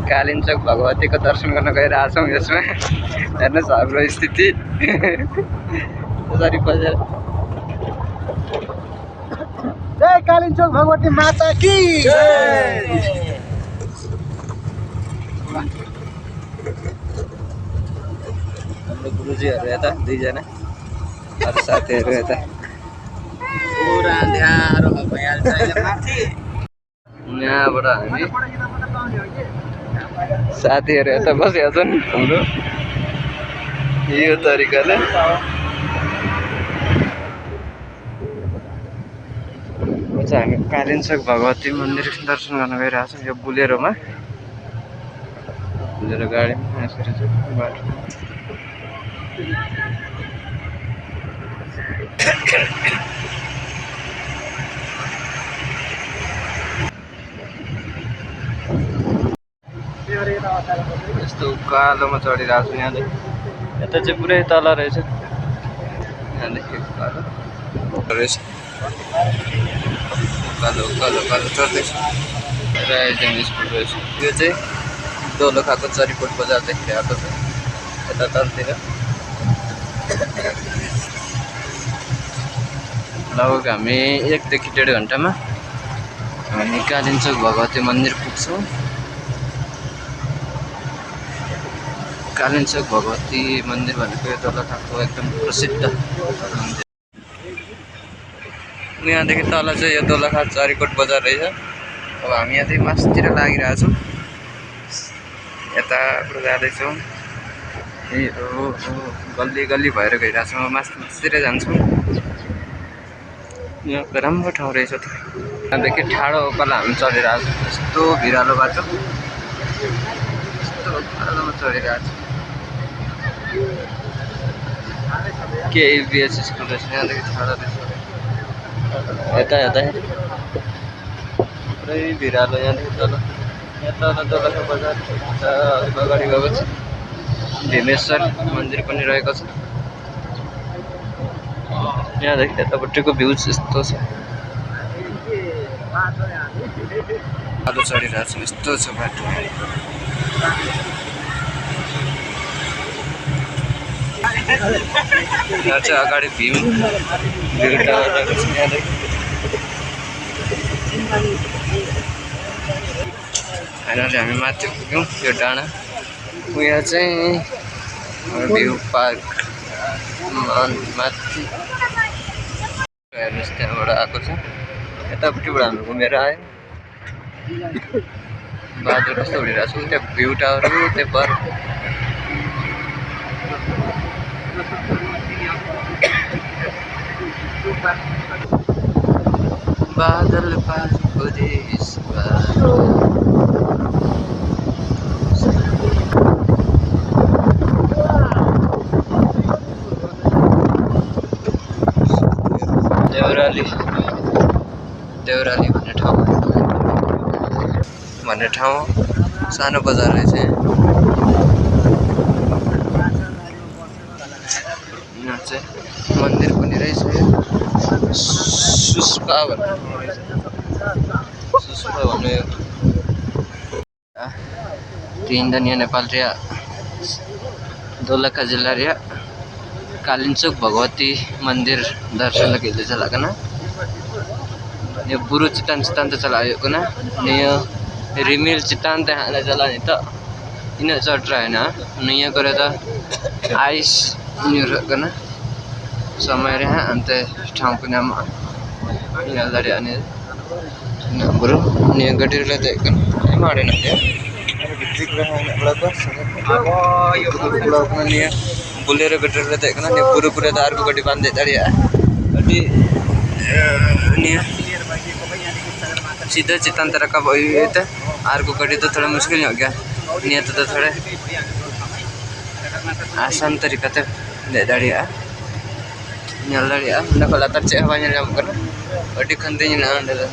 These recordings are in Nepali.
कालिम्पोङ भगवतीको दर्शन गर्न गइरहेको छौँ। यसमा हेर्नुहोस् हाम्रो स्थिति यसरी बजेर। जय कालिम्पोङ भगवती माता की जय। हाम्रो गुरुजीहरू यता दुईजना, अरू साथीहरू यता पुरा अँध्यारो भइहाल्छ माथि। यहाँबाट हामी साथीहरू यता बसेका छन् हाम्रो यो तरिकाले। हामी कालिम्पोङ भगवती मन्दिर दर्शन गर्न गइरहेको छौँ यो बुलेरोमा। बुलेरो गाडीमा यसरी चाहिँ बाटो। यस्तो उकालोमा चढिरहेको छु यहाँदेखि। यता चाहिँ पुरै तल रहेछ, यहाँदेखि उकालो रहेछ। उकालो उकालो उकालो चढ्दैछ। राइजिङ स्कुल रहेछ यो चाहिँ। दोलखाको चरिकोट बजार देखिरहेको छ यता तलतिर। लगभग हामी 1 देखि 1.5 घन्टामा हामी कालिम्पोङ भगवती मन्दिर पुग्छौँ। कालिम्पोङ भगवती मन्दिर भनेको यो दोलखाको एकदम प्रसिद्ध मन्दिर। यहाँदेखि तल चाहिँ यो दोलखा चरिकोट बजार रहेछ। अब हामी यहाँदेखि मास्तिर लागिरहेको छौँ, यताबाट जाँदैछौँ। गल्ली गल्ली भएर गइरहेको छौँ, मास्तिर जान्छौँ। यहाँ राम्रो ठाउँ रहेछ त। यहाँदेखि ठाडो उकालो हामी चढिरहेको छौँ। यस्तो भिरालो बाटो, यस्तो उकालोमा चढिरहेको छ। केएलबिएस स्कुल रहेछ यहाँदेखि ठाडो रहेछ। यता हेर्दाखेरि पुरै भिरालो यहाँदेखि तल। यहाँ तल दोलखा बजार अगाडि गएपछि भीमेश्वर मन्दिर पनि रहेको छ। यहाँदेखि यतापट्टिको भ्यू यस्तो छ। बाटो चढिरहेको छ, यस्तो छ बाटो। यहाँ चाहिँ अगाडि भीम टावर रहेको छ यहाँदेखि। फाइनली हामी माथि पुग्यौँ यो डाँडा। यहाँ चाहिँ भ्यू पार्क माथि हेर्नुहोस् त्यहाँबाट आएको छ। यतापट्टिबाट हामी घुमेर आयो। बादल कस्तो उडिरहेको छ। त्यहाँ भ्यू टावर हो त्यो पर। बादल पारेको देशमा देउराली भन्ने ठाउँ सानो बजार रहेछ। यहाँ चाहिँ मन्दिर पनि रहेछ। सुस्पा भन्ने तिनदनिया नेपाल रिया दोलखा जिल्ला रिया कालिम्पोङ भगवती मंदिर दर्शन लगे चला ना ये बुरु चितान चितान तो चला ना नहीं रिमिल चितान ते हाने चला नहीं तो इन्हें चढ़ रहा है ना नहीं करे तो आइस न्यूर करना समय रहा अंते ठाम को नाम यहाँ लड़े आने बुरु नहीं गड्डी लेते कन मारे ना ये डिस्ट्रिक्ट रहा है बड़ा का ब्लॉक में नहीं बुलेरो गड्डी लेते कन नहीं बुरु पूरे दार को गड्डी बांध देता रिया गड्डी नहीं सीधा चितान तरह का वही है आर को गड्डी तो थोड़ा मुश्किल हो गया नहीं तो थोड़े आसान तरीका से they दाड़िया nyal dari ya nak kalau latar cek hawanya dalam kan badi kantinya na anda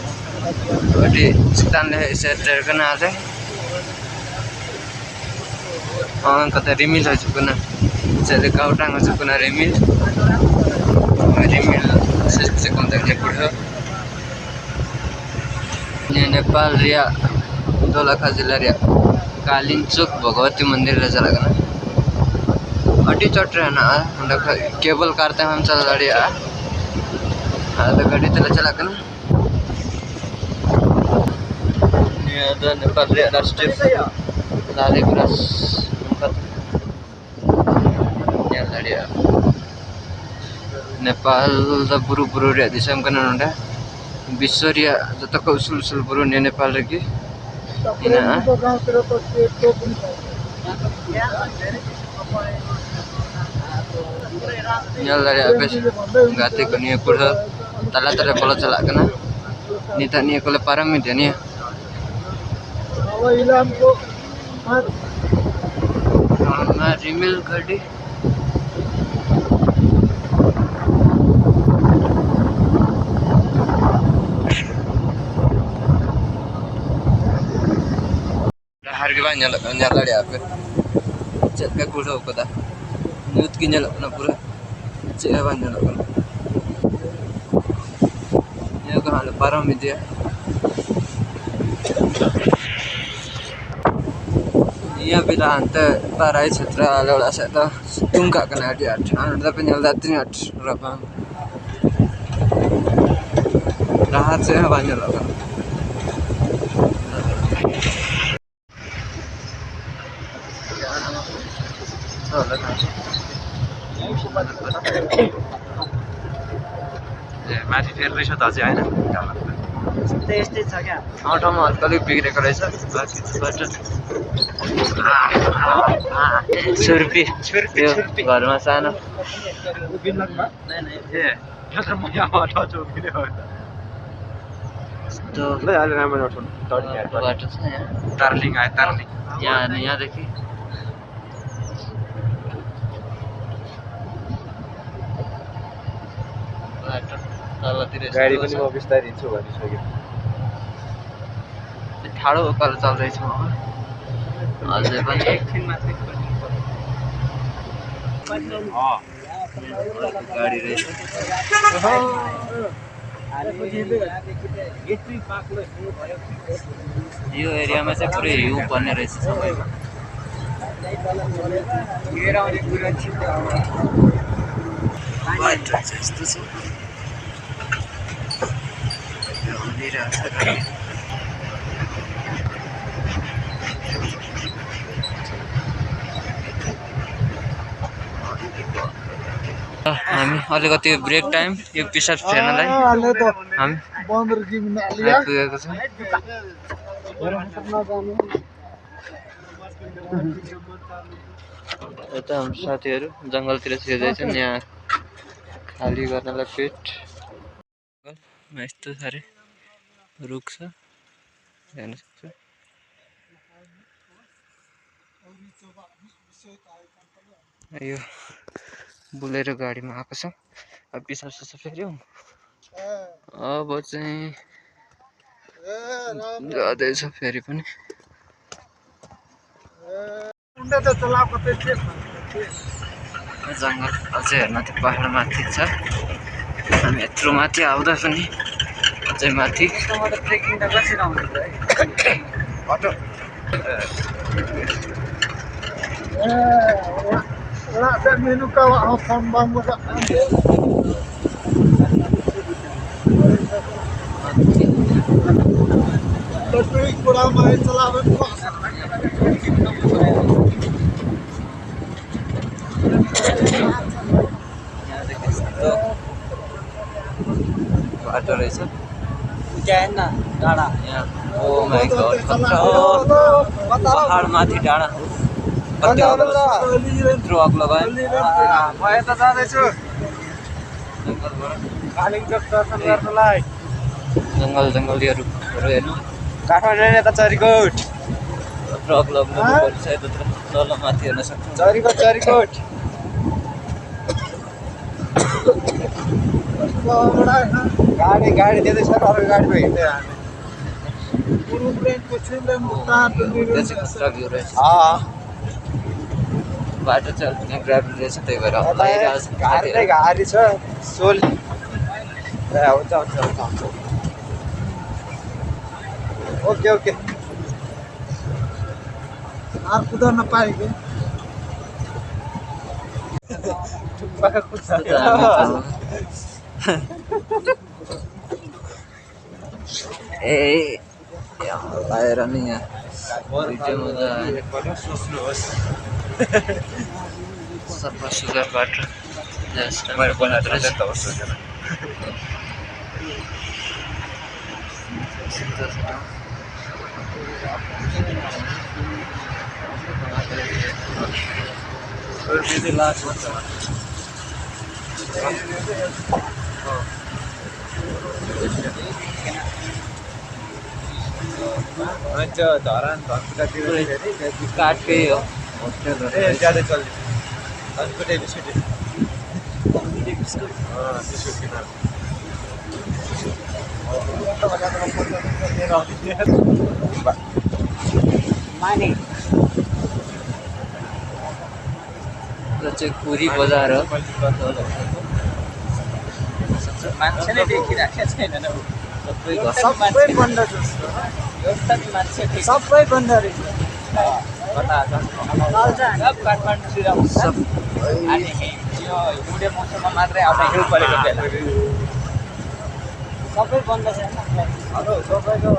badi setan leh setter kan ada orang kata remil aja kan jadi kau tang aja kan remil sesuatu kontaknya pura ini Nepal ria Dolakha Zilla ria Kalinchok Bhagwati मंदिर ले चला ना अड्डी चढ़ रहे ना केबल कारते हम चल गाड़ी गाड़ी चला ना ini ada Nepal Rastrip lari beras tempat yang tadi ya Nepal da buru-buru ria disam kana nonda Biswaria jata ka usul buru ne Nepal lagi ina nyal dari abis gati ko niya pura tala pala chala kana nita niya ko le param mi niya रिमिल गाड़ी हर के बाद nyala apa cek ke kuda kuda nyut ki nyala na pura cek apa nyala kana ya kahan param mi dia यहाँ बिना अंत तराई क्षेत्र अलौड़ा से तो तुंगा कना दिया आनंद पेंजल दाती नट रपा राहत से हवा नहीं लगा माथि फेर रहेछ त अझै हैन त्यस्तै छ क्या ठाउँमा हल्काले बिग्रेको रहेछ छुर्पी घरमा सानो बाटो छ तारलिङ आयो तारलिङ यहाँदेखि बाटो तलतिर गाडी पनि म बिस्तारै हिँड्छु भनिसक्यो ठाडो उकालो चल्दैछ अझै पनि गाडी रहेछ यो एरियामा चाहिँ पुरै हिउँ पर्ने रहेछ सबैको बाटो चाहिँ यस्तो छ हामी अलिकति ब्रेक टाइम यो पिसाब फेर्नलाई हामी आइपुगेको छौँ यता हाम्रो साथीहरू जङ्गलतिर छिर्दैछन् यहाँ खाली गर्नलाई पेट यस्तो साह्रै रुख छ हेर्न सक्छ यो बोलेरो गाडीमा आएको छ अब पिसाब सिसाब फेर्यो अब चाहिँ जाँदैछ फेरि पनि जङ्गल अझै हेर्न त्यो पहाड माथि छ हामी यत्रो माथि आउँदा पनि अझै माथि बाटो रहेछ डाँडा यहाँ ओ माई गॉड पहाड माथि डाँडा यत्रो अग्लो गयो म यता जाँदैछु कालिम्पोङ दर्शन गर्नलाई जङ्गलीहरू हेर्नु काठमाडौँ यता चरीकोट यत्रो अग्लो छ यतातिर तल माथि हेर्न सक्छ चरीकोट गाडी दिँदैछ अरू गाडीमा हिँड्दै बाटो चाहिँ ग्राभल रहेछ त्यही भएर गाडी छ सोल हुन्छ ओके और कुदाउन नपाए कि थुक्पाको कुद्छ ए बाहिर नि यहाँ भिडियो मजा आयो सोच्नुहोस् सफा सुग्घर बाटो जस्ट मैले बनाएको रहेछ त होस् त्यो धरान धनकुटातिर काठकै हो ए ज्यादै चल्छ धनकुटे बिस्कुट बिस्कुट किन माने यो चाहिँ पुरी बजार हो मान्छे नै देखिरहेको छैन सबै घर सबै बन्द जस्तो एउटा मान्छे सबै बन्द रहेछ सब काठमाडौँतिर सब अनि यो हिउँदे मौसममा मात्रै आउने हिउँ परेको बेला सबै बन्द छ हेलो सबैको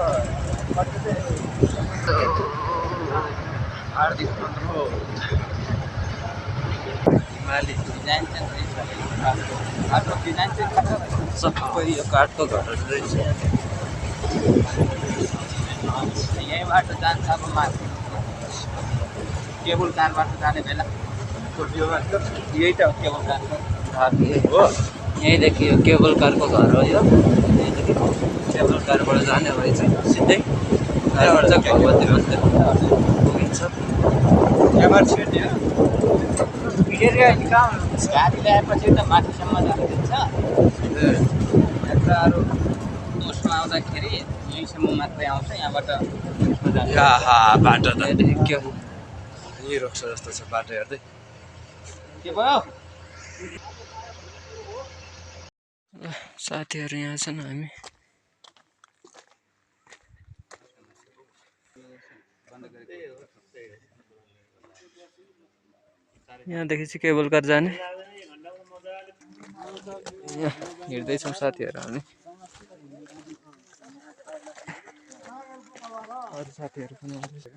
हार्दिक हिमाली डिजाइन चाहिँ बाटो डिजाइन चाहिँ सबै यो काठको घरहरू रहेछ यही बाटो जान्छ अब माथि केबल कारबाट जाने बेला यही त हो केबल कारको हो यहीँदेखि यो केबल कारको घर हो यो यहीँदेखि केबल कारबाट जाने भए चाहिँ सिधै भगवती मन्दिर पुगिन्छ क्यामेरा छेड्यो गाडी ल्याएपछि त माथिसम्म जानु दिन्छ यात्राहरू उसमा आउँदाखेरि यहीँसम्म मात्रै आउँछ यहाँबाट बाटो त यहाँदेखि के हो यही रोक्छ जस्तो छ बाटो हेर्दै के भयो साथीहरू यहाँ छन् हामी यहाँदेखि चाहिँ केबल कार जाने यहाँ हिँड्दैछौँ साथीहरू हामी अरू साथीहरू पनि आउँदैछ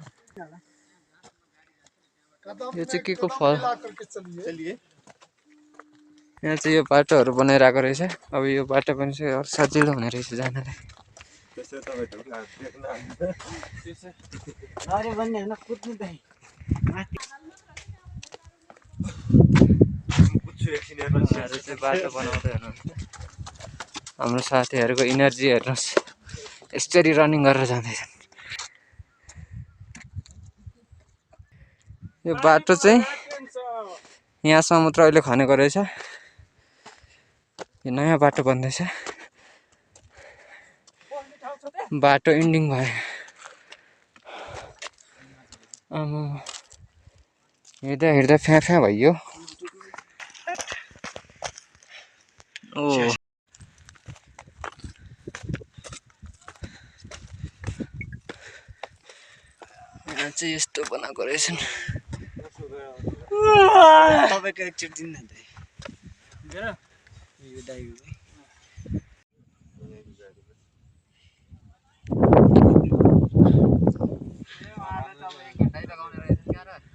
यो चाहिँ के को फल यहाँ चाहिँ यो बाटोहरू बनाइरहेको रहेछ अब यो बाटो पनि चाहिँ सजिलो हुने रहेछ जानलाई उहाँहरू चाहिँ बाटो बनाउँदै हुनुहुन्छ हाम्रो साथीहरूको इनर्जी हेर्नुहोस् यसरी रनिङ गरेर जाँदैछन् यो बाटो चाहिँ यहाँसम्म मात्र अहिले खनेको रहेछ यो नयाँ बाटो बन्दैछ बाटो इन्डिङ भयो आमा हिँड्दा हिँड्दा फ्या फ्या भइयो ओ यहाँ चाहिँ यस्तो बनाएको रहेछन् तपाईँको एकचोटि दिनु न घन्टै लगाउने रहेछ क्या र